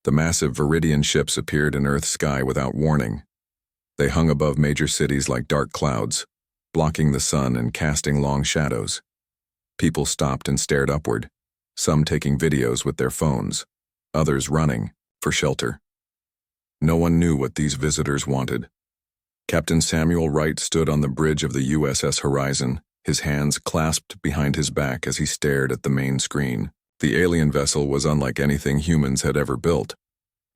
The massive Viridian ships appeared in Earth's sky without warning. They hung above major cities like dark clouds, blocking the sun and casting long shadows. People stopped and stared upward, some taking videos with their phones, others running for shelter. No one knew what these visitors wanted. Captain Samuel Wright stood on the bridge of the USS Horizon, his hands clasped behind his back as he stared at the main screen. The alien vessel was unlike anything humans had ever built.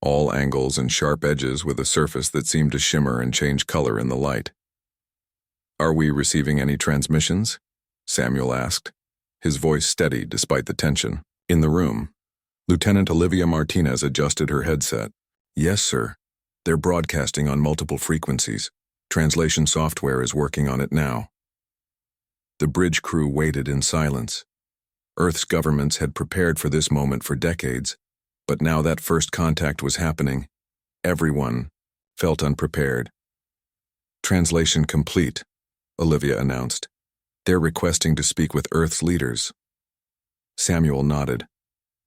All angles and sharp edges with a surface that seemed to shimmer and change color in the light. "Are we receiving any transmissions?" Samuel asked, his voice steady despite the tension. In the room, Lieutenant Olivia Martinez adjusted her headset. "Yes, sir. They're broadcasting on multiple frequencies. Translation software is working on it now." The bridge crew waited in silence. Earth's governments had prepared for this moment for decades, but now that first contact was happening, everyone felt unprepared. "Translation complete," Olivia announced. "They're requesting to speak with Earth's leaders." Samuel nodded.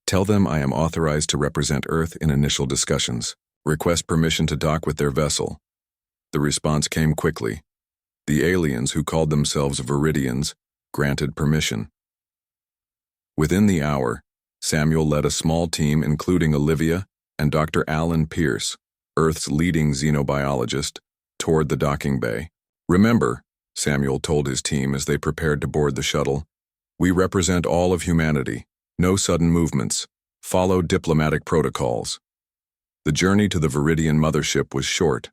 "Tell them I am authorized to represent Earth in initial discussions. Request permission to dock with their vessel." The response came quickly. The aliens, who called themselves Viridians, granted permission. Within the hour, Samuel led a small team including Olivia and Dr. Alan Pierce, Earth's leading xenobiologist, toward the docking bay. "Remember," Samuel told his team as they prepared to board the shuttle, "we represent all of humanity. No sudden movements. Follow diplomatic protocols." The journey to the Viridian mothership was short.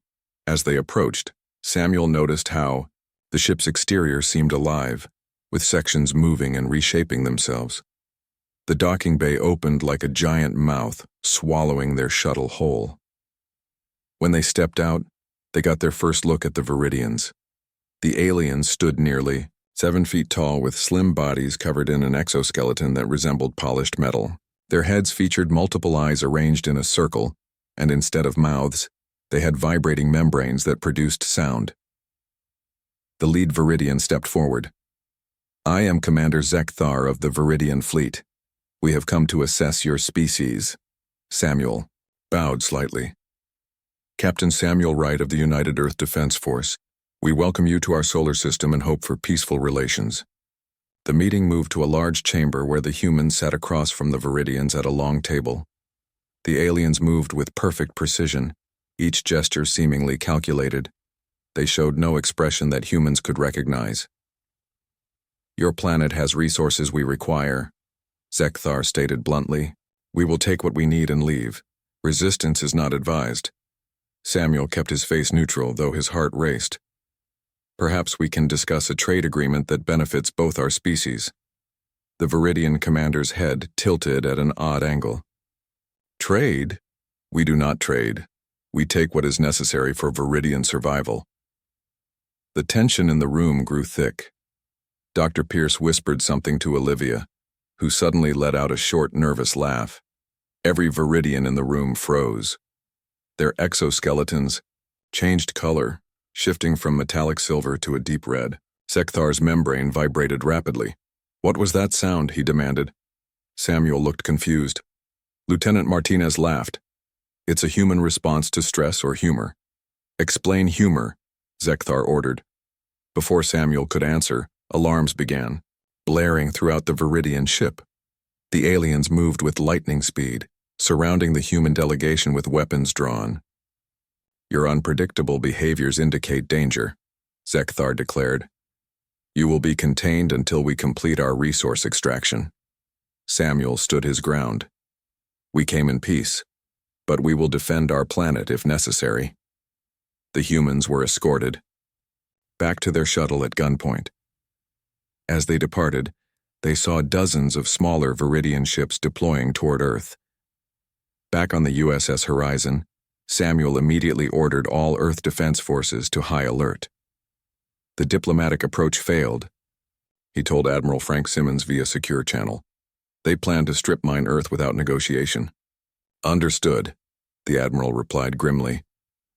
As they approached, Samuel noticed how the ship's exterior seemed alive, with sections moving and reshaping themselves. The docking bay opened like a giant mouth, swallowing their shuttle whole. When they stepped out, they got their first look at the Viridians. The aliens stood nearly 7 feet tall with slim bodies covered in an exoskeleton that resembled polished metal. Their heads featured multiple eyes arranged in a circle, and instead of mouths, they had vibrating membranes that produced sound. The lead Viridian stepped forward. "I am Commander Zekthar of the Viridian Fleet. We have come to assess your species." Samuel bowed slightly. "Captain Samuel Wright of the United Earth Defense Force, we welcome you to our solar system and hope for peaceful relations." The meeting moved to a large chamber where the humans sat across from the Viridians at a long table. The aliens moved with perfect precision, each gesture seemingly calculated. They showed no expression that humans could recognize. "Your planet has resources we require," Zekthar stated bluntly. "We will take what we need and leave. Resistance is not advised." Samuel kept his face neutral, though his heart raced. "Perhaps we can discuss a trade agreement that benefits both our species." The Viridian commander's head tilted at an odd angle. "Trade? We do not trade. We take what is necessary for Viridian survival." The tension in the room grew thick. Dr. Pierce whispered something to Olivia, who suddenly let out a short, nervous laugh. Every Viridian in the room froze. Their exoskeletons changed color, shifting from metallic silver to a deep red. Zekthar's membrane vibrated rapidly. "What was that sound?" he demanded. Samuel looked confused. Lieutenant Martinez laughed. "It's a human response to stress or humor." "Explain humor," Zekthar ordered. Before Samuel could answer, alarms began, blaring throughout the Viridian ship. The aliens moved with lightning speed, surrounding the human delegation with weapons drawn. "Your unpredictable behaviors indicate danger," Zekthar declared. "You will be contained until we complete our resource extraction." Samuel stood his ground. "We came in peace, but we will defend our planet if necessary." The humans were escorted back to their shuttle at gunpoint. As they departed, they saw dozens of smaller Viridian ships deploying toward Earth. Back on the USS Horizon, Samuel immediately ordered all Earth Defense Forces to high alert. The diplomatic approach failed, he told Admiral Frank Simmons via secure channel. They plan to strip mine Earth without negotiation. "Understood," the Admiral replied grimly.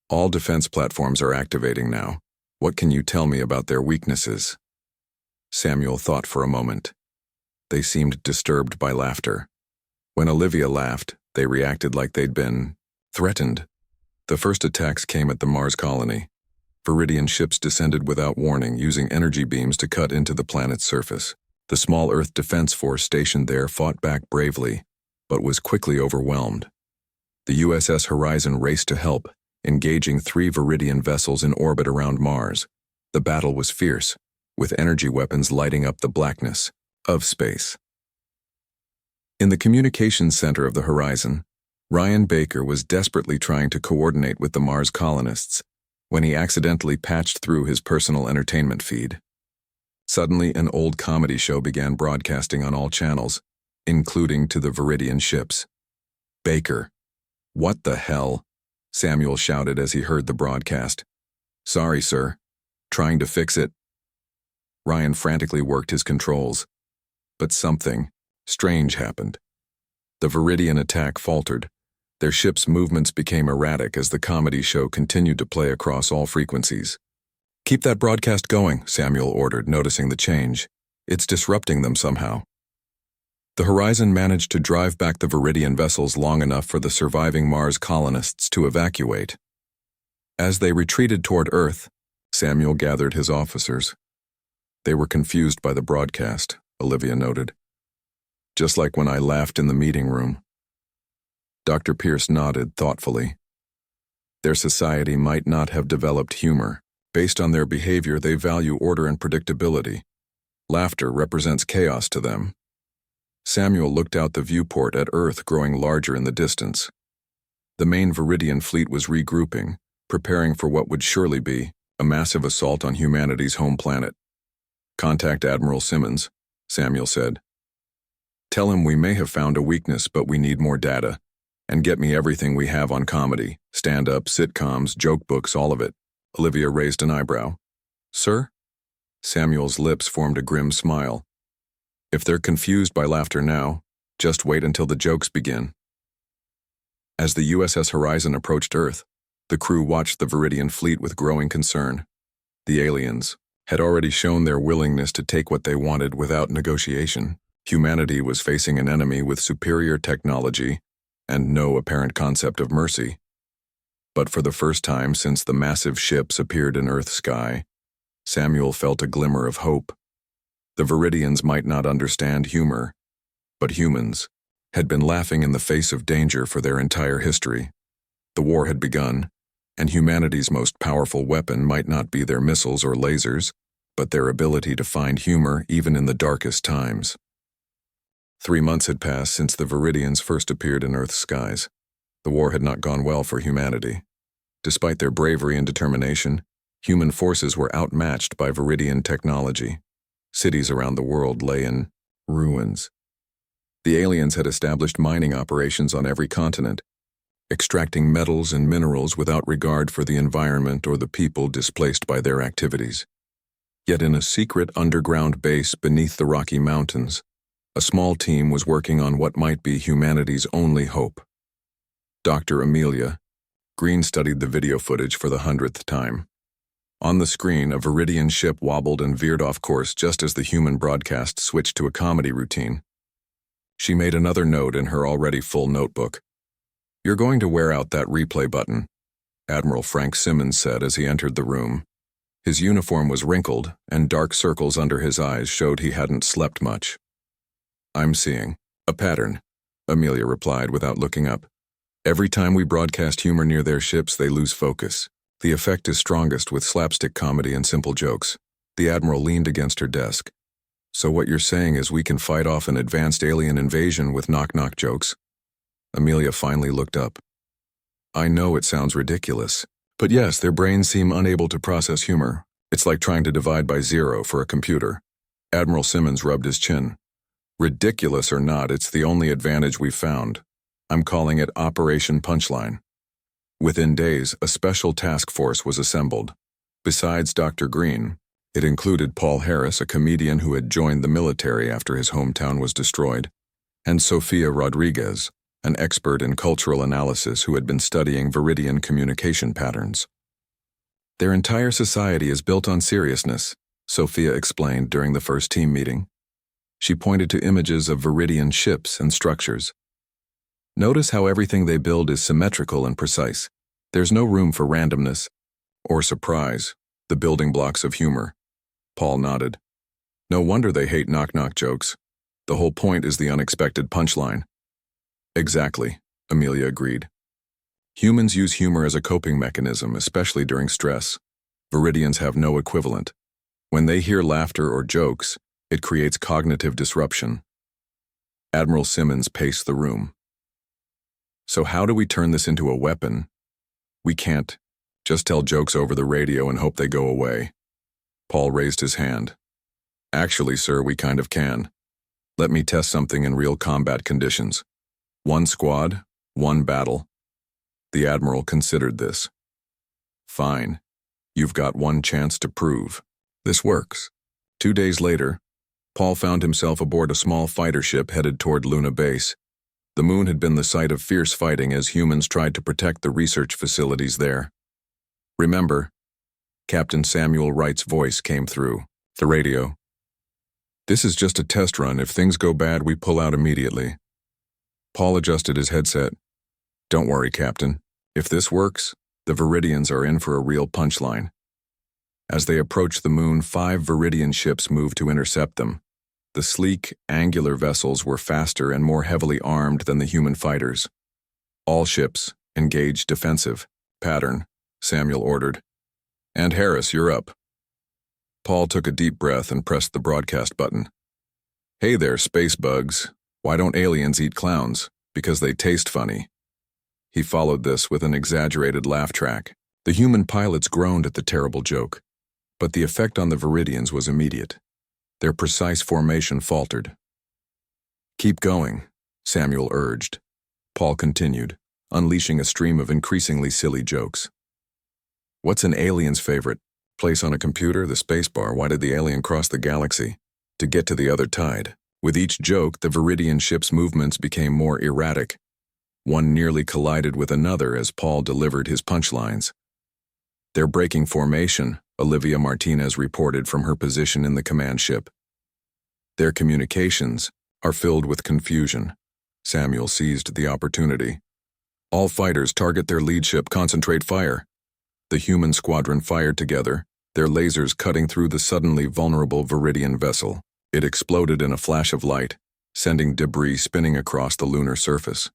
"All defense platforms are activating now. What can you tell me about their weaknesses?" Samuel thought for a moment. They seemed disturbed by laughter. When Olivia laughed, They reacted like they'd been threatened. The first attacks came at the Mars colony. Viridian ships descended without warning, using energy beams to cut into the planet's surface. The small Earth Defense Force stationed there fought back bravely, but was quickly overwhelmed. The USS Horizon raced to help, engaging 3 Viridian vessels in orbit around Mars. The battle was fierce, with energy weapons lighting up the blackness of space. In the communications center of the Horizon, Ryan Baker was desperately trying to coordinate with the Mars colonists when he accidentally patched through his personal entertainment feed. Suddenly, an old comedy show began broadcasting on all channels, including to the Viridian ships. "Baker, what the hell?" Samuel shouted as he heard the broadcast. "Sorry, sir. Trying to fix it." Ryan frantically worked his controls. But something strange happened. The Viridian attack faltered. Their ship's movements became erratic as the comedy show continued to play across all frequencies. "Keep that broadcast going," Samuel ordered, noticing the change. "It's disrupting them somehow." The Horizon managed to drive back the Viridian vessels long enough for the surviving Mars colonists to evacuate. As they retreated toward Earth, Samuel gathered his officers. They were confused by the broadcast, Olivia noted. "Just like when I laughed in the meeting room." Dr. Pierce nodded thoughtfully. Their society might not have developed humor. Based on their behavior, they value order and predictability. Laughter represents chaos to them. Samuel looked out the viewport at Earth growing larger in the distance. The main Viridian fleet was regrouping, preparing for what would surely be a massive assault on humanity's home planet. "Contact Admiral Simmons," Samuel said. "Tell him we may have found a weakness, but we need more data. And get me everything we have on comedy, stand-up, sitcoms, joke books, all of it." Olivia raised an eyebrow. "Sir?" Samuel's lips formed a grim smile. "If they're confused by laughter now, just wait until the jokes begin." As the USS Horizon approached Earth, the crew watched the Viridian fleet with growing concern. The aliens had already shown their willingness to take what they wanted without negotiation. Humanity was facing an enemy with superior technology and no apparent concept of mercy. But for the first time since the massive ships appeared in Earth's sky, Samuel felt a glimmer of hope. The Viridians might not understand humor, but humans had been laughing in the face of danger for their entire history. The war had begun, and humanity's most powerful weapon might not be their missiles or lasers, but their ability to find humor even in the darkest times. 3 months had passed since the Viridians first appeared in Earth's skies. The war had not gone well for humanity. Despite their bravery and determination, human forces were outmatched by Viridian technology. Cities around the world lay in ruins. The aliens had established mining operations on every continent, extracting metals and minerals without regard for the environment or the people displaced by their activities. Yet in a secret underground base beneath the Rocky Mountains, a small team was working on what might be humanity's only hope. Dr. Amelia Green studied the video footage for the 100th time. On the screen, a Viridian ship wobbled and veered off course just as the human broadcast switched to a comedy routine. She made another note in her already full notebook. "You're going to wear out that replay button," Admiral Frank Simmons said as he entered the room. His uniform was wrinkled, and dark circles under his eyes showed he hadn't slept much. "I'm seeing a pattern," Amelia replied without looking up. "Every time we broadcast humor near their ships, they lose focus. The effect is strongest with slapstick comedy and simple jokes." The Admiral leaned against her desk. "So what you're saying is we can fight off an advanced alien invasion with knock-knock jokes?" Amelia finally looked up. "I know it sounds ridiculous, but yes, their brains seem unable to process humor. It's like trying to divide by zero for a computer." Admiral Simmons rubbed his chin. "Ridiculous or not, it's the only advantage we've found. I'm calling it Operation Punchline." Within days, a special task force was assembled. Besides Dr. Green, it included Paul Harris, a comedian who had joined the military after his hometown was destroyed, and Sofia Rodriguez, an expert in cultural analysis who had been studying Viridian communication patterns. "Their entire society is built on seriousness," Sofia explained during the first team meeting. She pointed to images of Viridian ships and structures. Notice how everything they build is symmetrical and precise. There's no room for randomness or surprise, the building blocks of humor. Paul nodded. No wonder they hate knock-knock jokes. The whole point is the unexpected punchline. Exactly, Amelia agreed. Humans use humor as a coping mechanism, especially during stress. Viridians have no equivalent. When they hear laughter or jokes, it creates cognitive disruption. Admiral Simmons paced the room. So how do we turn this into a weapon? We can't just tell jokes over the radio and hope they go away. Paul raised his hand. Actually, sir, we kind of can. Let me test something in real combat conditions. 1 squad, 1 battle. The Admiral considered this. Fine. You've got 1 chance to prove. This works. 2 days later, Paul found himself aboard a small fighter ship headed toward Luna Base. The moon had been the site of fierce fighting as humans tried to protect the research facilities there. Remember, Captain Samuel Wright's voice came through the radio. This is just a test run. If things go bad, we pull out immediately. Paul adjusted his headset. Don't worry, Captain. If this works, the Viridians are in for a real punchline. As they approached the moon, 5 Viridian ships moved to intercept them. The sleek, angular vessels were faster and more heavily armed than the human fighters. All ships, engage defensive. Pattern, Samuel ordered. And Harris, you're up. Paul took a deep breath and pressed the broadcast button. Hey there, space bugs. Why don't aliens eat clowns? Because they taste funny. He followed this with an exaggerated laugh track. The human pilots groaned at the terrible joke, but the effect on the Viridians was immediate. Their precise formation faltered. Keep going, Samuel urged. Paul continued, unleashing a stream of increasingly silly jokes. What's an alien's favorite place on a computer? The spacebar. Why did the alien cross the galaxy? To get to the other tide. With each joke, the Viridian ship's movements became more erratic. One nearly collided with another as Paul delivered his punchlines. They're breaking formation, Olivia Martinez reported from her position in the command ship. Their communications are filled with confusion. Samuel seized the opportunity. All fighters target their lead ship, concentrate fire. The human squadron fired together, their lasers cutting through the suddenly vulnerable Viridian vessel. It exploded in a flash of light, sending debris spinning across the lunar surface.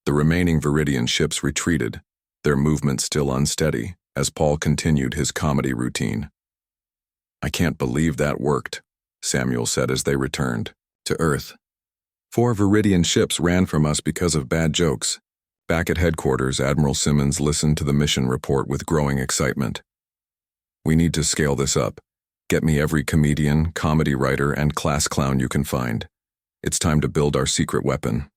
The remaining Viridian ships retreated, their movement still unsteady, as Paul continued his comedy routine. I can't believe that worked, Samuel said as they returned to Earth. 4 Viridian ships ran from us because of bad jokes. Back at headquarters, Admiral Simmons listened to the mission report with growing excitement. We need to scale this up. Get me every comedian, comedy writer, and class clown you can find. It's time to build our secret weapon.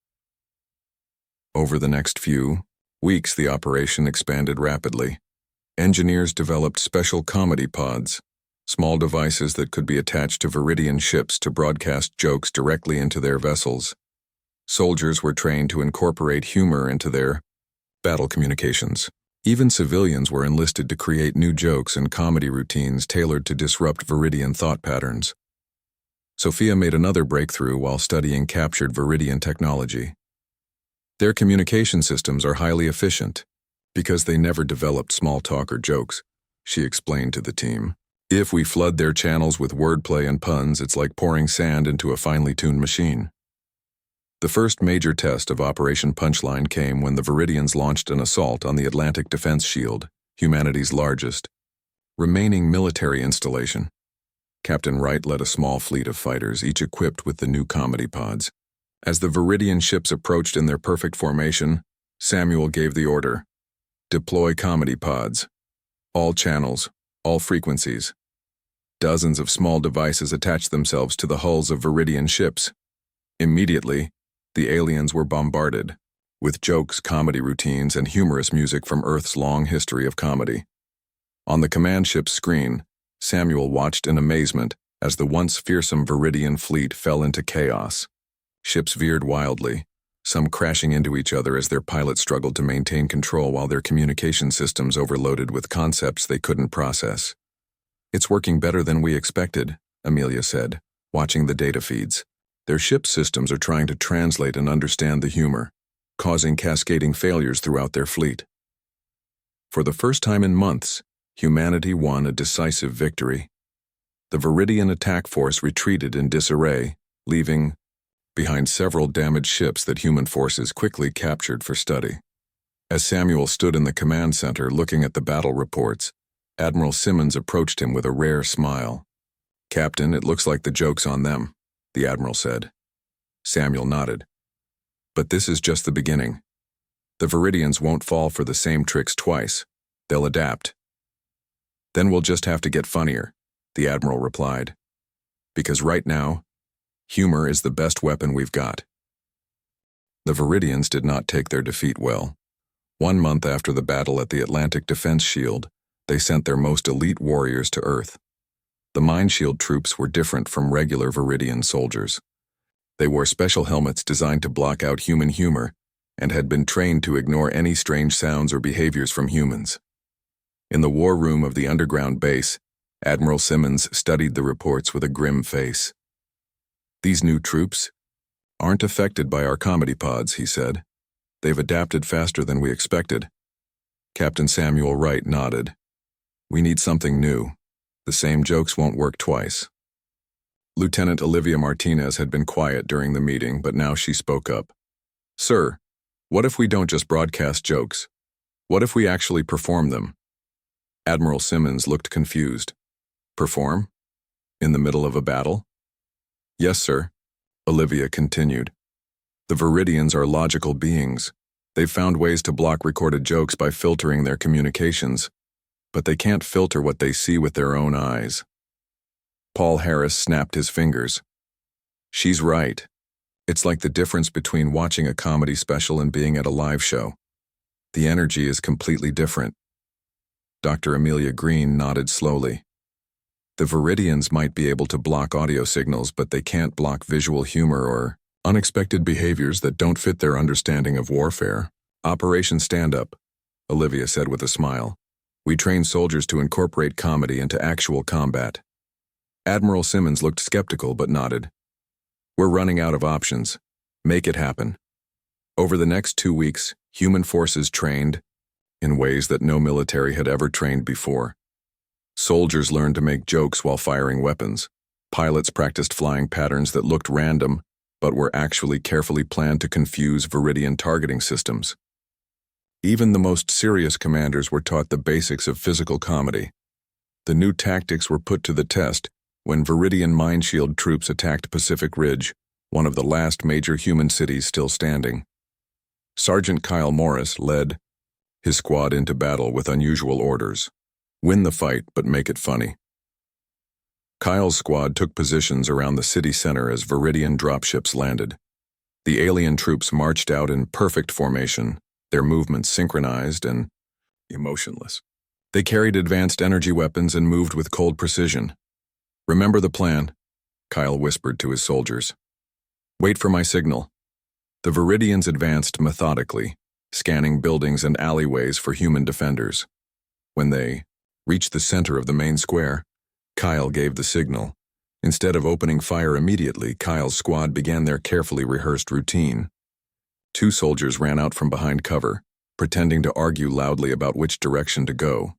Over the next few weeks, the operation expanded rapidly. Engineers developed special comedy pods, small devices that could be attached to Viridian ships to broadcast jokes directly into their vessels. Soldiers were trained to incorporate humor into their battle communications. Even civilians were enlisted to create new jokes and comedy routines tailored to disrupt Viridian thought patterns. Sophia made another breakthrough while studying captured Viridian technology. Their communication systems are highly efficient because they never developed small talk or jokes, she explained to the team. If we flood their channels with wordplay and puns, it's like pouring sand into a finely tuned machine. The first major test of Operation Punchline came when the Viridians launched an assault on the Atlantic Defense Shield, humanity's largest remaining military installation. Captain Wright led a small fleet of fighters, each equipped with the new comedy pods. As the Viridian ships approached in their perfect formation, Samuel gave the order. Deploy comedy pods. All channels, all frequencies. Dozens of small devices attached themselves to the hulls of Viridian ships. Immediately, the aliens were bombarded with jokes, comedy routines, and humorous music from Earth's long history of comedy. On the command ship's screen, Samuel watched in amazement as the once fearsome Viridian fleet fell into chaos. Ships veered wildly, some crashing into each other as their pilots struggled to maintain control while their communication systems overloaded with concepts they couldn't process. It's working better than we expected, Amelia said, watching the data feeds. Their ship systems are trying to translate and understand the humor. causing cascading failures throughout their fleet. For the first time in months, humanity won a decisive victory. The Viridian attack force retreated in disarray, leaving behind several damaged ships that human forces quickly captured for study. As Samuel stood in the command center looking at the battle reports, Admiral Simmons approached him with a rare smile. "Captain, it looks like the joke's on them," the Admiral said. Samuel nodded. "But this is just the beginning. The Viridians won't fall for the same tricks twice. They'll adapt." "Then we'll just have to get funnier," the Admiral replied. "Because right now, humor is the best weapon we've got." The Viridians did not take their defeat well. 1 month after the battle at the Atlantic Defense Shield, they sent their most elite warriors to Earth. The Mind Shield troops were different from regular Viridian soldiers. They wore special helmets designed to block out human humor and had been trained to ignore any strange sounds or behaviors from humans. In the war room of the underground base, Admiral Simmons studied the reports with a grim face. "These new troops aren't affected by our comedy pods," he said. "They've adapted faster than we expected." Captain Samuel Wright nodded. "We need something new. The same jokes won't work twice." Lieutenant Olivia Martinez had been quiet during the meeting, but now she spoke up. "Sir, what if we don't just broadcast jokes? What if we actually perform them?" Admiral Simmons looked confused. "Perform? In the middle of a battle?" "Yes, sir," Olivia continued. "The Viridians are logical beings. They've found ways to block recorded jokes by filtering their communications, but they can't filter what they see with their own eyes." Paul Harris snapped his fingers. "She's right. It's like the difference between watching a comedy special and being at a live show. The energy is completely different." Dr. Amelia Green nodded slowly. "The Viridians might be able to block audio signals, but they can't block visual humor or unexpected behaviors that don't fit their understanding of warfare." "Operation Stand Up," Olivia said with a smile. "We train soldiers to incorporate comedy into actual combat." Admiral Simmons looked skeptical but nodded. "We're running out of options. Make it happen." Over the next 2 weeks, human forces trained in ways that no military had ever trained before. Soldiers learned to make jokes while firing weapons. Pilots practiced flying patterns that looked random, but were actually carefully planned to confuse Viridian targeting systems. Even the most serious commanders were taught the basics of physical comedy. The new tactics were put to the test when Viridian Mind Shield troops attacked Pacific Ridge, one of the last major human cities still standing. Sergeant Kyle Morris led his squad into battle with unusual orders. "Win the fight, but make it funny." Kyle's squad took positions around the city center as Viridian dropships landed. The alien troops marched out in perfect formation, their movements synchronized and emotionless. They carried advanced energy weapons and moved with cold precision. "Remember the plan," Kyle whispered to his soldiers. "Wait for my signal." The Viridians advanced methodically, scanning buildings and alleyways for human defenders. When they reached the center of the main square, Kyle gave the signal. Instead of opening fire immediately, Kyle's squad began their carefully rehearsed routine. 2 soldiers ran out from behind cover, pretending to argue loudly about which direction to go.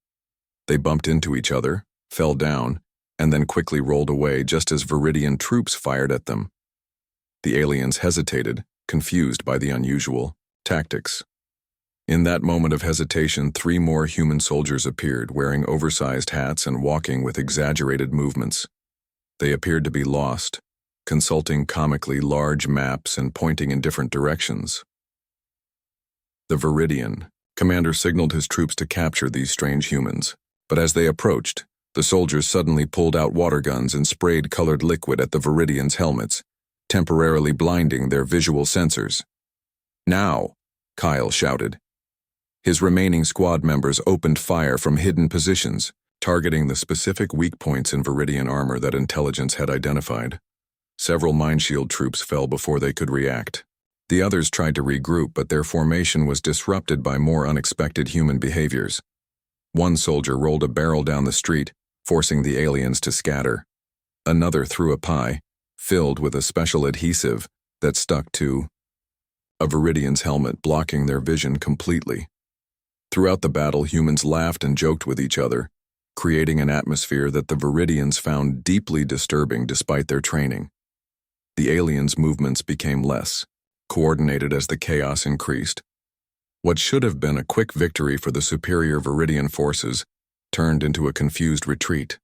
They bumped into each other, fell down, and then quickly rolled away just as Viridian troops fired at them. The aliens hesitated, confused by the unusual tactics. In that moment of hesitation, 3 more human soldiers appeared, wearing oversized hats and walking with exaggerated movements. They appeared to be lost, consulting comically large maps and pointing in different directions. The Viridian commander signaled his troops to capture these strange humans, but as they approached, the soldiers suddenly pulled out water guns and sprayed colored liquid at the Viridians' helmets, temporarily blinding their visual sensors. "Now!" Kyle shouted. His remaining squad members opened fire from hidden positions, targeting the specific weak points in Viridian armor that intelligence had identified. Several Mind Shield troops fell before they could react. The others tried to regroup, but their formation was disrupted by more unexpected human behaviors. One soldier rolled a barrel down the street, forcing the aliens to scatter. Another threw a pie, filled with a special adhesive, that stuck to a Viridian's helmet blocking their vision completely. Throughout the battle, humans laughed and joked with each other, creating an atmosphere that the Viridians found deeply disturbing despite their training. The aliens' movements became less coordinated as the chaos increased. What should have been a quick victory for the superior Viridian forces turned into a confused retreat.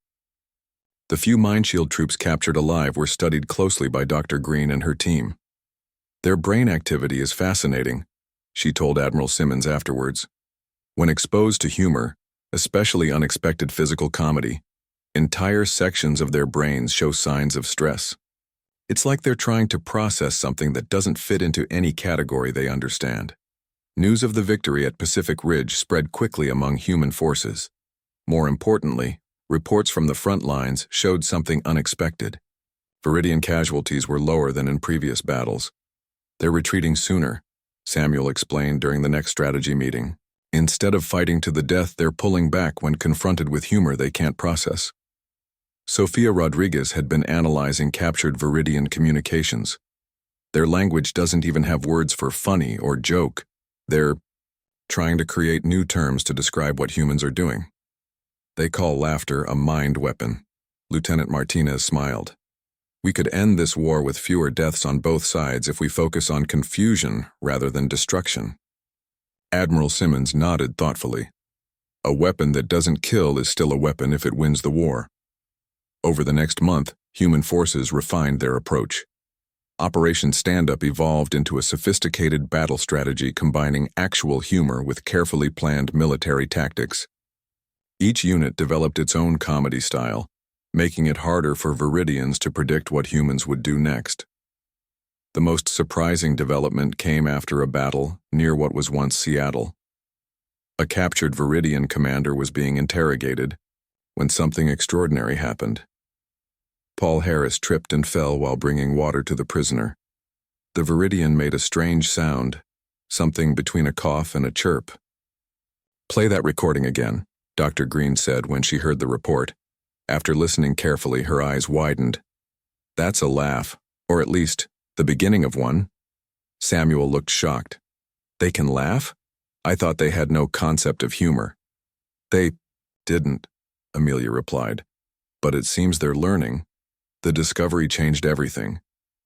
The few Mindshield troops captured alive were studied closely by Dr. Green and her team. Their brain activity is fascinating, she told Admiral Simmons afterwards. When exposed to humor, especially unexpected physical comedy, entire sections of their brains show signs of stress. It's like they're trying to process something that doesn't fit into any category they understand. News of the victory at Pacific Ridge spread quickly among human forces. More importantly, reports from the front lines showed something unexpected. Viridian casualties were lower than in previous battles. They're retreating sooner, Samuel explained during the next strategy meeting. Instead of fighting to the death, they're pulling back when confronted with humor they can't process. Sofia Rodriguez had been analyzing captured Viridian communications. Their language doesn't even have words for funny or joke. They're trying to create new terms to describe what humans are doing. They call laughter a mind weapon. Lieutenant Martinez smiled. We could end this war with fewer deaths on both sides if we focus on confusion rather than destruction. Admiral Simmons nodded thoughtfully. A weapon that doesn't kill is still a weapon if it wins the war. Over the next month, human forces refined their approach. Operation Stand-Up evolved into a sophisticated battle strategy combining actual humor with carefully planned military tactics. Each unit developed its own comedy style, making it harder for Viridians to predict what humans would do next. The most surprising development came after a battle near what was once Seattle. A captured Viridian commander was being interrogated when something extraordinary happened. Paul Harris tripped and fell while bringing water to the prisoner. The Viridian made a strange sound, something between a cough and a chirp. "Play that recording again," Dr. Green said when she heard the report. After listening carefully, her eyes widened. "That's a laugh, or at least, the beginning of one." Samuel looked shocked. "They can laugh? I thought they had no concept of humor." "They didn't," Amelia replied. "But it seems they're learning." The discovery changed everything.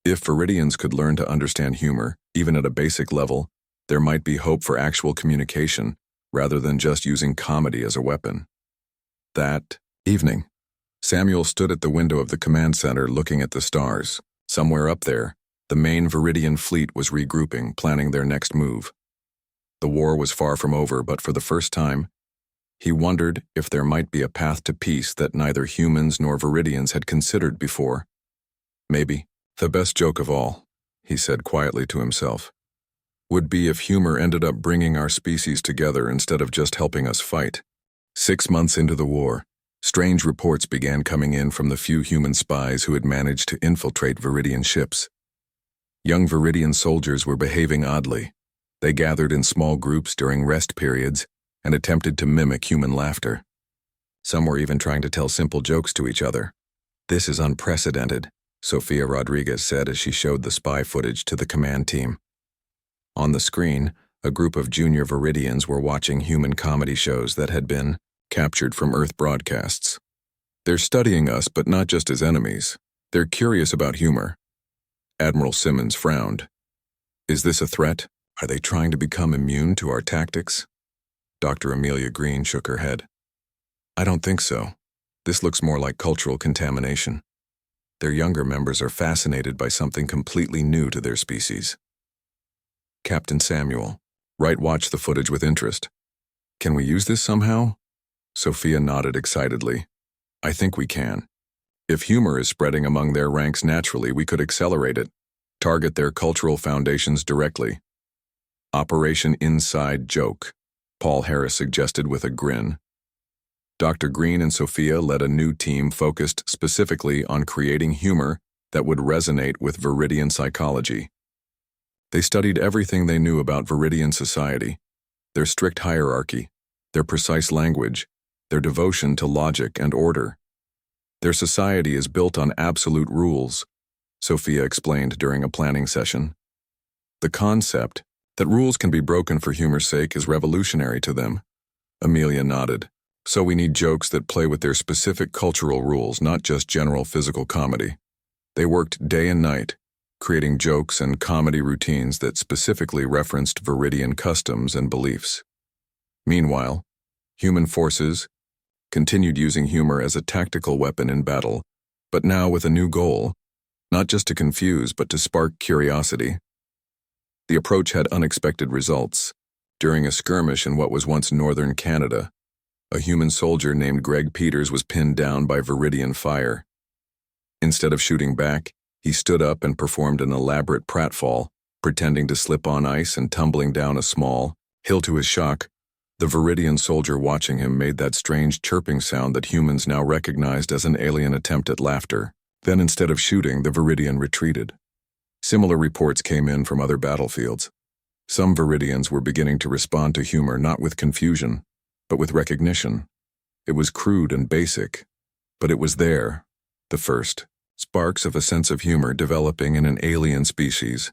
If Viridians could learn to understand humor, even at a basic level, there might be hope for actual communication, rather than just using comedy as a weapon. That evening, Samuel stood at the window of the command center looking at the stars. Somewhere up there, the main Viridian fleet was regrouping, planning their next move. The war was far from over, but for the first time, he wondered if there might be a path to peace that neither humans nor Viridians had considered before. Maybe, the best joke of all, he said quietly to himself, would be if humor ended up bringing our species together instead of just helping us fight. 6 months into the war, strange reports began coming in from the few human spies who had managed to infiltrate Viridian ships. Young Viridian soldiers were behaving oddly. They gathered in small groups during rest periods and attempted to mimic human laughter. Some were even trying to tell simple jokes to each other. "This is unprecedented," Sofia Rodriguez said as she showed the spy footage to the command team. On the screen, a group of junior Viridians were watching human comedy shows that had been captured from Earth broadcasts. "They're studying us, but not just as enemies. They're curious about humor." Admiral Simmons frowned. "Is this a threat? Are they trying to become immune to our tactics?" Dr. Amelia Green shook her head. "I don't think so. This looks more like cultural contamination. Their younger members are fascinated by something completely new to their species." Captain Samuel, Wright watched the footage with interest. "Can we use this somehow?" Sophia nodded excitedly. "I think we can. If humor is spreading among their ranks naturally, we could accelerate it, target their cultural foundations directly." "Operation Inside Joke," Paul Harris suggested with a grin. Dr. Green and Sophia led a new team focused specifically on creating humor that would resonate with Viridian psychology. They studied everything they knew about Viridian society, their strict hierarchy, their precise language, their devotion to logic and order. "Their society is built on absolute rules," Sophia explained during a planning session. The concept that rules can be broken for humor's sake is revolutionary to them. Amelia nodded. So we need jokes that play with their specific cultural rules, not just general physical comedy. They worked day and night, creating jokes and comedy routines that specifically referenced Viridian customs and beliefs. Meanwhile, human forces continued using humor as a tactical weapon in battle, but now with a new goal, not just to confuse but to spark curiosity. The approach had unexpected results. During a skirmish in what was once northern Canada, a human soldier named Greg Peters was pinned down by Viridian fire. Instead of shooting back, he stood up and performed an elaborate pratfall, pretending to slip on ice and tumbling down a small hill. To his shock, the Viridian soldier watching him made that strange chirping sound that humans now recognized as an alien attempt at laughter. Then instead of shooting, the Viridian retreated. Similar reports came in from other battlefields. Some Viridians were beginning to respond to humor not with confusion, but with recognition. It was crude and basic, but it was there, the first sparks of a sense of humor developing in an alien species.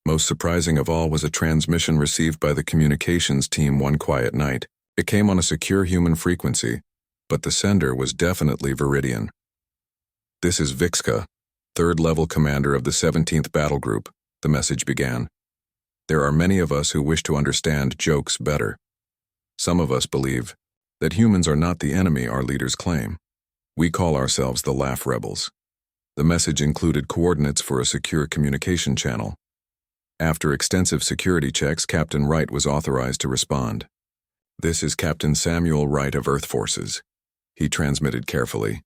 Most surprising of all was a transmission received by the communications team one quiet night. It came on a secure human frequency, but the sender was definitely Viridian. "This is Vixka, third-level commander of the 17th Battle Group," the message began. "There are many of us who wish to understand jokes better. Some of us believe that humans are not the enemy our leaders claim. We call ourselves the Laugh Rebels." The message included coordinates for a secure communication channel. After extensive security checks, Captain Wright was authorized to respond. "This is Captain Samuel Wright of Earth Forces," he transmitted carefully.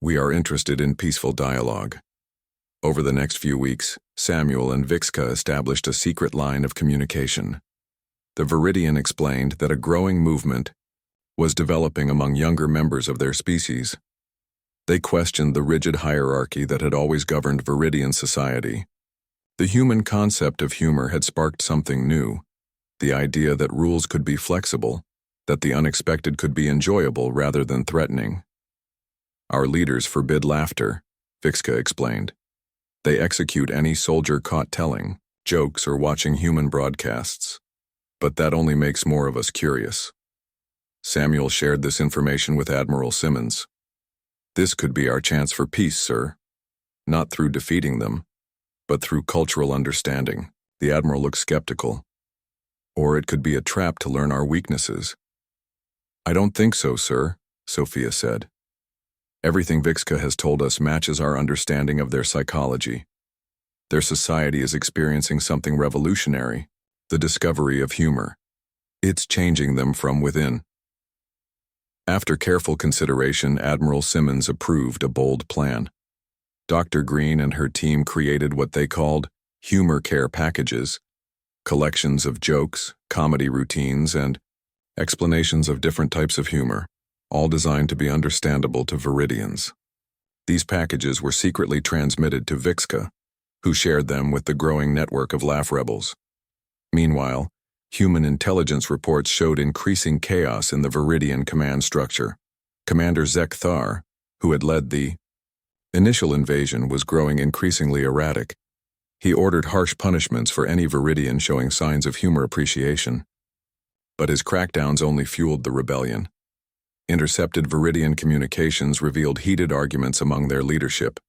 "We are interested in peaceful dialogue." Over the next few weeks, Samuel and Vixka established a secret line of communication. The Viridian explained that a growing movement was developing among younger members of their species. They questioned the rigid hierarchy that had always governed Viridian society. The human concept of humor had sparked something new, the idea that rules could be flexible, that the unexpected could be enjoyable rather than threatening. "Our leaders forbid laughter," Vixka explained. "They execute any soldier caught telling jokes or watching human broadcasts. But that only makes more of us curious." Samuel shared this information with Admiral Simmons. "This could be our chance for peace, sir. Not through defeating them, but through cultural understanding." The Admiral looked skeptical. "Or it could be a trap to learn our weaknesses." "I don't think so, sir," Sophia said. "Everything Vixka has told us matches our understanding of their psychology. Their society is experiencing something revolutionary, the discovery of humor. It's changing them from within." After careful consideration, Admiral Simmons approved a bold plan. Dr. Green and her team created what they called humor care packages, collections of jokes, comedy routines, and explanations of different types of humor, all designed to be understandable to Viridians. These packages were secretly transmitted to Vixka, who shared them with the growing network of Laugh Rebels. Meanwhile, human intelligence reports showed increasing chaos in the Viridian command structure. Commander Zek Thar, who had led the initial invasion, was growing increasingly erratic. He ordered harsh punishments for any Viridian showing signs of humor appreciation. But his crackdowns only fueled the rebellion. Intercepted Viridian communications revealed heated arguments among their leadership.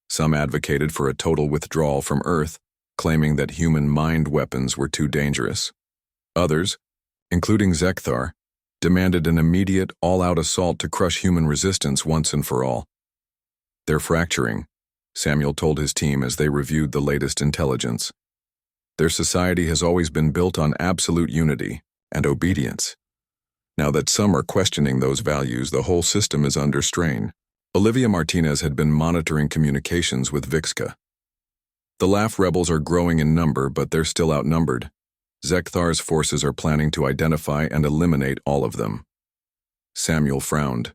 Some advocated for a total withdrawal from Earth, claiming that human mind weapons were too dangerous. Others, including Zekthar, demanded an immediate, all-out assault to crush human resistance once and for all. "They're fracturing," Samuel told his team as they reviewed the latest intelligence. "Their society has always been built on absolute unity and obedience. Now that some are questioning those values, the whole system is under strain." Olivia Martinez had been monitoring communications with Vixka. "The Laugh Rebels are growing in number, but they're still outnumbered. Zekthar's forces are planning to identify and eliminate all of them." Samuel frowned.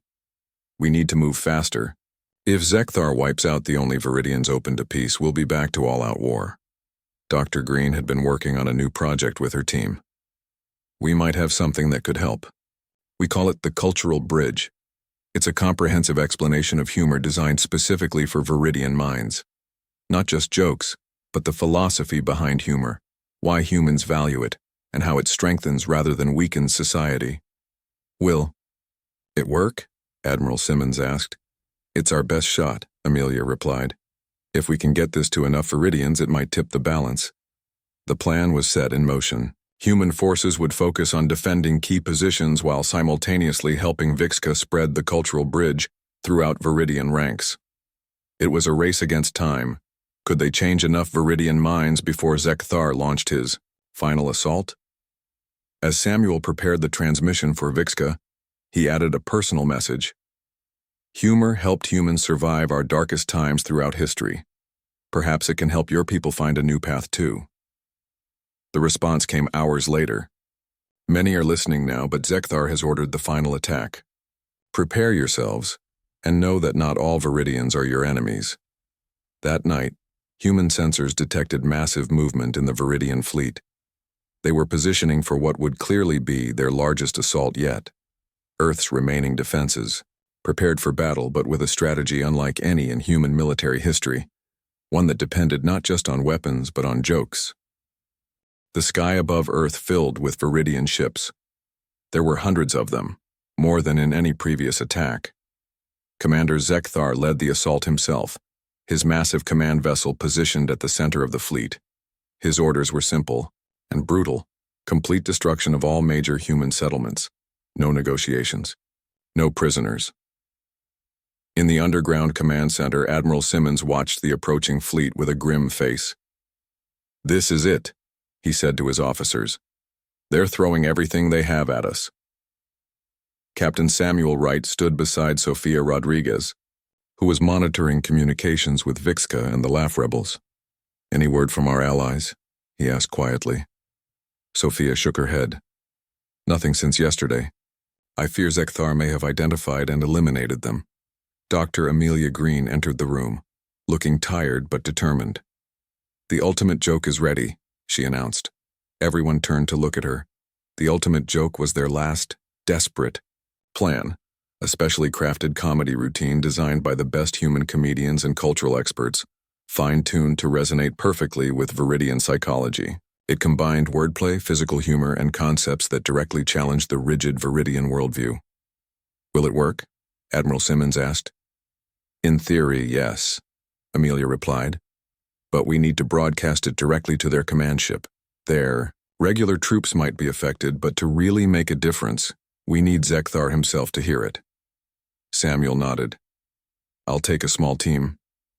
"We need to move faster. If Zekthar wipes out the only Viridians open to peace, we'll be back to all-out war." Dr. Green had been working on a new project with her team. "We might have something that could help. We call it the Cultural Bridge. It's a comprehensive explanation of humor designed specifically for Viridian minds. Not just jokes, but the philosophy behind humor, why humans value it, and how it strengthens rather than weakens society. Will it work? Admiral Simmons asked. It's our best shot, Amelia replied. If we can get this to enough Viridians, it might tip the balance. The plan was set in motion. Human forces would focus on defending key positions while simultaneously helping Vixka spread the cultural bridge throughout Viridian ranks. It was a race against time. Could they change enough Viridian minds before Zekthar launched his final assault? As Samuel prepared the transmission for Vixka, he added a personal message. Humor helped humans survive our darkest times throughout history. Perhaps it can help your people find a new path too. The response came hours later. Many are listening now, but Zekthar has ordered the final attack. Prepare yourselves, and know that not all Viridians are your enemies. That night, human sensors detected massive movement in the Viridian fleet. They were positioning for what would clearly be their largest assault yet. Earth's remaining defenses, prepared for battle but with a strategy unlike any in human military history, one that depended not just on weapons but on jokes. The sky above Earth filled with Viridian ships. There were hundreds of them, more than in any previous attack. Commander Zekthar led the assault himself, his massive command vessel positioned at the center of the fleet. His orders were simple and brutal: complete destruction of all major human settlements. No negotiations. No prisoners. In the underground command center, Admiral Simmons watched the approaching fleet with a grim face. This is it, he said to his officers. They're throwing everything they have at us. Captain Samuel Wright stood beside Sofia Rodriguez, who was monitoring communications with Vixka and the Laugh Rebels. Any word from our allies? He asked quietly. Sofia shook her head. Nothing since yesterday. I fear Zekthar may have identified and eliminated them. Dr. Amelia Green entered the room, looking tired but determined. The ultimate joke is ready, she announced. Everyone turned to look at her. The ultimate joke was their last, desperate plan, a specially crafted comedy routine designed by the best human comedians and cultural experts, fine-tuned to resonate perfectly with Viridian psychology. It combined wordplay, physical humor, and concepts that directly challenged the rigid Viridian worldview. Will it work? Admiral Simmons asked. In theory, yes, Amelia replied. But we need to broadcast it directly to their command ship. Their regular troops might be affected, but to really make a difference, we need Zekthar himself to hear it. Samuel nodded. I'll take a small team.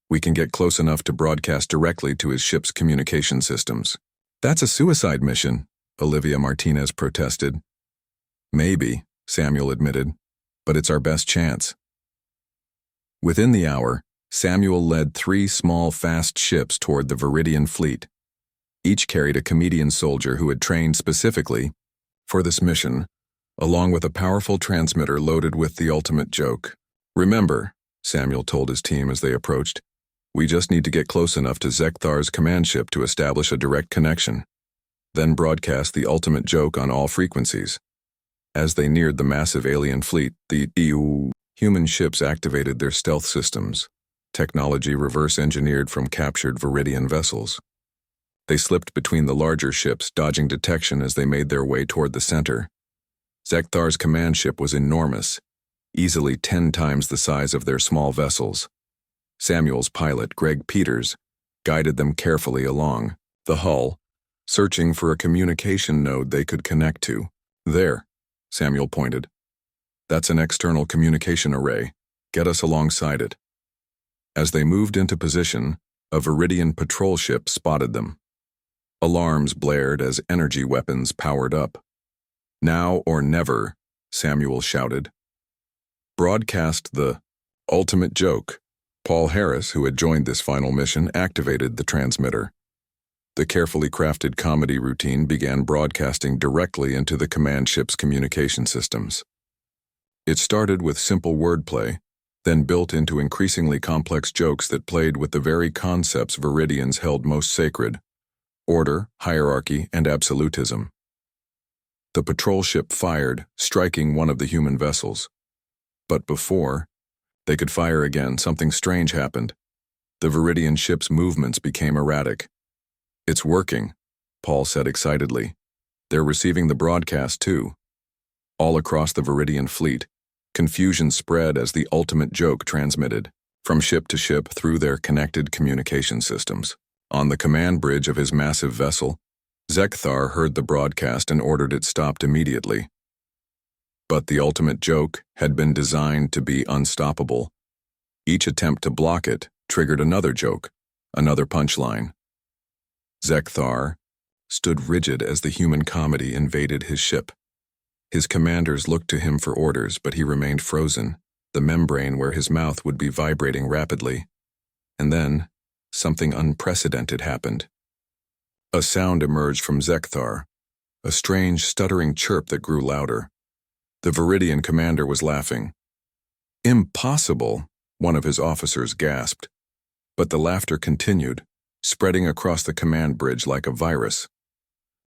We can get close enough to broadcast directly to his ship's communication systems. That's a suicide mission, Olivia Martinez protested. Maybe, Samuel admitted, but it's our best chance. Within the hour, Samuel led 3 small, fast ships toward the Viridian fleet. Each carried a comedian soldier who had trained specifically for this mission, along with a powerful transmitter loaded with the ultimate joke. Remember, Samuel told his team as they approached, we just need to get close enough to Zekthar's command ship to establish a direct connection, then broadcast the ultimate joke on all frequencies. As they neared the massive alien fleet, the human ships activated their stealth systems, technology reverse-engineered from captured Viridian vessels. They slipped between the larger ships, dodging detection as they made their way toward the center. Zekthar's command ship was enormous, easily 10 times the size of their small vessels. Samuel's pilot, Greg Peters, guided them carefully along the hull, searching for a communication node they could connect to. There, Samuel pointed. That's an external communication array. Get us alongside it. As they moved into position, a Viridian patrol ship spotted them. Alarms blared as energy weapons powered up. Now or never, Samuel shouted. Broadcast the ultimate joke. Paul Harris, who had joined this final mission, activated the transmitter. The carefully crafted comedy routine began broadcasting directly into the command ship's communication systems. It started with simple wordplay, then built into increasingly complex jokes that played with the very concepts Viridians held most sacred: order, hierarchy, and absolutism. The patrol ship fired, striking one of the human vessels. But before they could fire again, something strange happened. The Viridian ship's movements became erratic. It's working, Paul said excitedly. They're receiving the broadcast too. All across the Viridian fleet, confusion spread as the ultimate joke transmitted, from ship to ship through their connected communication systems. On the command bridge of his massive vessel, Zekthar heard the broadcast and ordered it stopped immediately. But the ultimate joke had been designed to be unstoppable. Each attempt to block it triggered another joke, another punchline. Zekthar stood rigid as the human comedy invaded his ship. His commanders looked to him for orders, but he remained frozen, the membrane where his mouth would be vibrating rapidly. And then, something unprecedented happened. A sound emerged from Zekthar, a strange, stuttering chirp that grew louder. The Viridian commander was laughing. "Impossible," one of his officers gasped. But the laughter continued, spreading across the command bridge like a virus.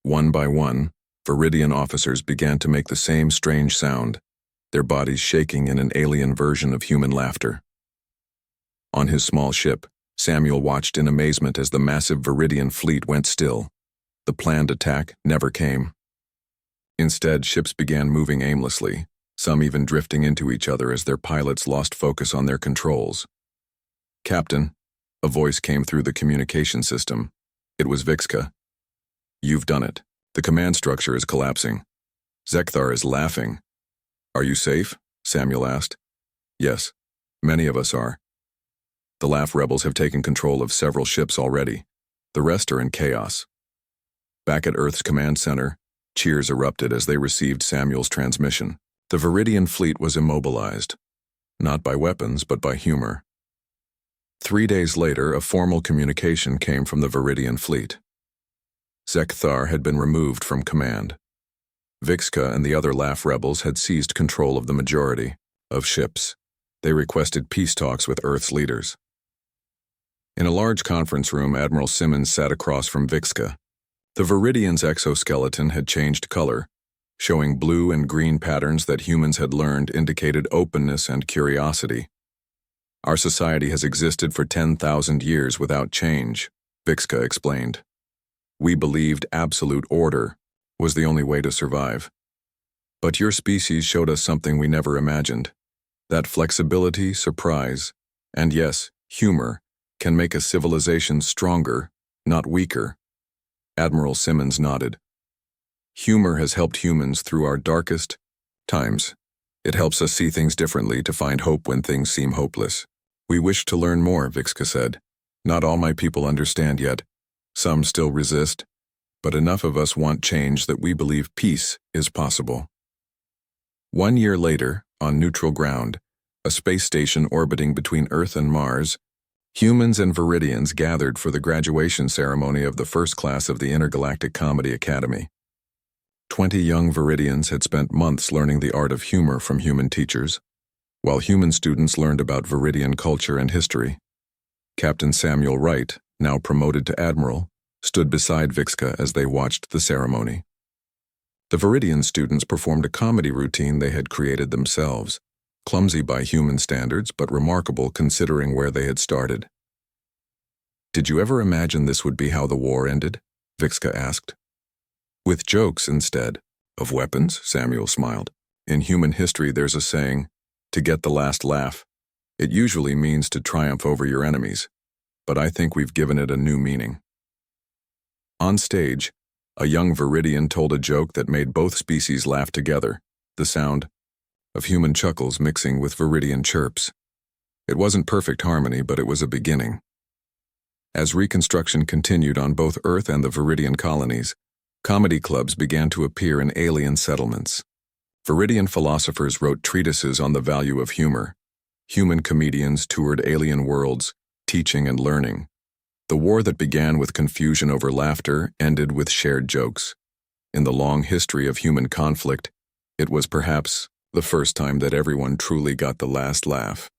One by one, Viridian officers began to make the same strange sound, their bodies shaking in an alien version of human laughter. On his small ship, Samuel watched in amazement as the massive Viridian fleet went still. The planned attack never came. Instead, ships began moving aimlessly, some even drifting into each other as their pilots lost focus on their controls. "Captain," a voice came through the communication system. It was Vixka. "You've done it. The command structure is collapsing." Zekthar is laughing. "Are you safe?" Samuel asked. "Yes, many of us are. The Laugh rebels have taken control of several ships already. The rest are in chaos." Back at Earth's command center, cheers erupted as they received Samuel's transmission. The Viridian fleet was immobilized, not by weapons but by humor. 3 days later, a formal communication came from the Viridian fleet. Zekthar had been removed from command. Vixka and the other Laugh rebels had seized control of the majority of ships. They requested peace talks with Earth's leaders. In a large conference room, Admiral Simmons sat across from Vixka. The Viridian's exoskeleton had changed color, showing blue and green patterns that humans had learned indicated openness and curiosity. "Our society has existed for 10,000 years without change," Vixka explained. "We believed absolute order was the only way to survive. But your species showed us something we never imagined. That flexibility, surprise, and yes, humor can make a civilization stronger, not weaker." Admiral Simmons nodded. "Humor has helped humans through our darkest times. It helps us see things differently, to find hope when things seem hopeless." "We wish to learn more," Vixka said. "Not all my people understand yet. Some still resist, but enough of us want change that we believe peace is possible." 1 year later, on neutral ground, a space station orbiting between Earth and Mars, humans and Viridians gathered for the graduation ceremony of the first class of the Intergalactic Comedy Academy. 20 young Viridians had spent months learning the art of humor from human teachers, while human students learned about Viridian culture and history. Captain Samuel Wright, now promoted to Admiral, stood beside Vixka as they watched the ceremony. The Viridian students performed a comedy routine they had created themselves, clumsy by human standards but remarkable considering where they had started. "Did you ever imagine this would be how the war ended?" Vixka asked. "With jokes instead of weapons," Samuel smiled. "In human history there's a saying, to get the last laugh. It usually means to triumph over your enemies, but I think we've given it a new meaning." On stage, a young Viridian told a joke that made both species laugh together, the sound of human chuckles mixing with Viridian chirps. It wasn't perfect harmony, but it was a beginning. As reconstruction continued on both Earth and the Viridian colonies, comedy clubs began to appear in alien settlements. Viridian philosophers wrote treatises on the value of humor. Human comedians toured alien worlds, teaching and learning. The war that began with confusion over laughter ended with shared jokes. In the long history of human conflict, it was perhaps the first time that everyone truly got the last laugh.